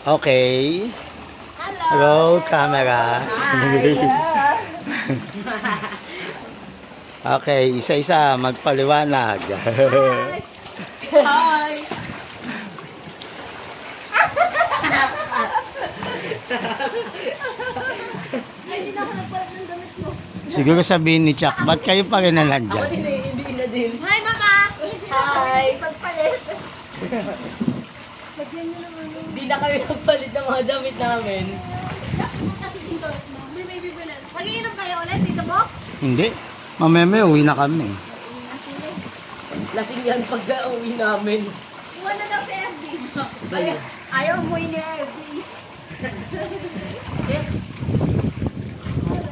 Okay. Hello. Roll camera. Okay, isa-isa magpaliwanag. Hi. Hindi na ako nagpalit ng damit mo. Siguro sabihin ni Chuck, ba't kayo pa rin na nandyan? Hindi na din. Hi, Mama! Hi! Pagpalit. Hindi na kami nagpalit ng mga damit namin. Kasi dito, may bibilan. Mag-iinom kayo ulit dito mo? Hindi. Mameme, uwi na kami. Lasing yan pag uwi namin. Iwan na daw si FD. Ayaw mo ni FD.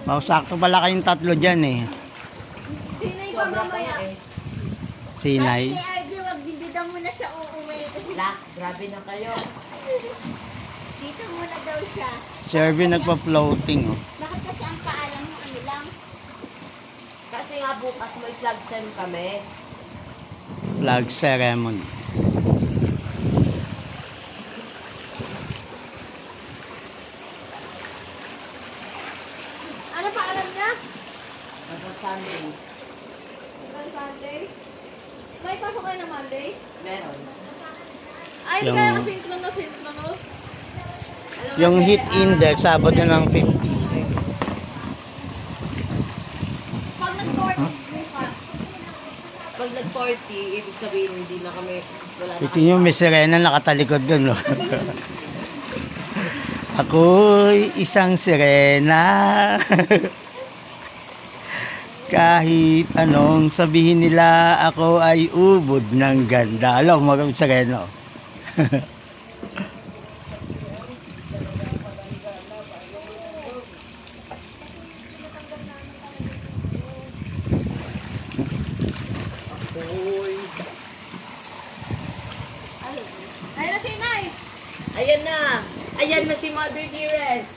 Oh, sakto pala kayong tatlo dyan eh. Sinay pa mamaya. Sinay. Si FD, wag hindi daw muna siya uuwi. Grabe na kayo. Dito muna daw siya. Sherby nagpa-floating oh. Bakit kasi ang paalam mo ano lang? Kasi nga bukas may flag sem kami. Flag ceremony. Ano paalam niya? Hanggang Sunday. On Sunday? May pasok kayo na Monday? Meron. Ay, hindi Yung- kaya kasi sintono. Yung heat index, abot yun ng 50. Pag nag-40, may pa. Pag nag-40, ibig sabihin hindi na kami, wala na Ito yung Miss Serena nakatalikod dun, no? Ako'y isang sirena. Kahit anong sabihin nila, ako ay ubod ng ganda. Alam mo, mga sirena. Ayun na si Inay! Ayan na! Ayan na si Mother Dearest!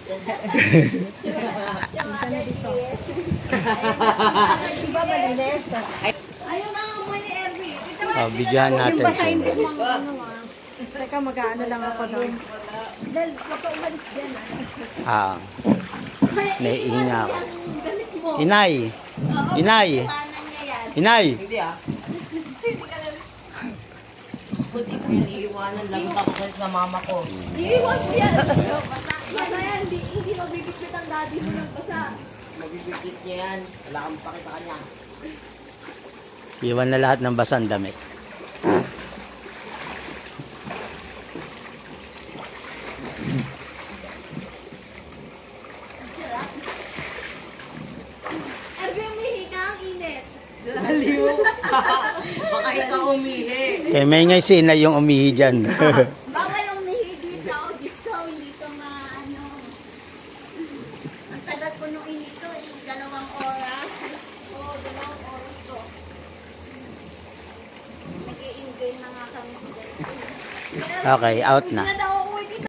Ayun na ang amoy ni Erby. Oh, bigyan natin siya. Teka, mag-ano lang ako doon. Dahil, umalis dyan Ah, naiinga ako. Damit mo. Inay! Inay! Panan niya yan. Inay! Hindi ah. Buti ko yung iiwanan lang tapos sa mama ko. Iiwan mo yan. Basta yan, hindi mabibigpit ang daddy mo ng basa. Magigigit niya yan. Wala kang pakita kanya. Iwan na lahat ng basang damit. Erby, umihi ka, ang init. Laliw! Baka ikaw umihi. Kaya may ngay sinay yung umihi dyan. Bawal umihi dito. Diyos ko, hindi to maano. Ang tagal po nung inito, 2 oras. Oo, 2 oras to. Nag-i-enjoy na nga kami. Okay, out na. Hindi na daw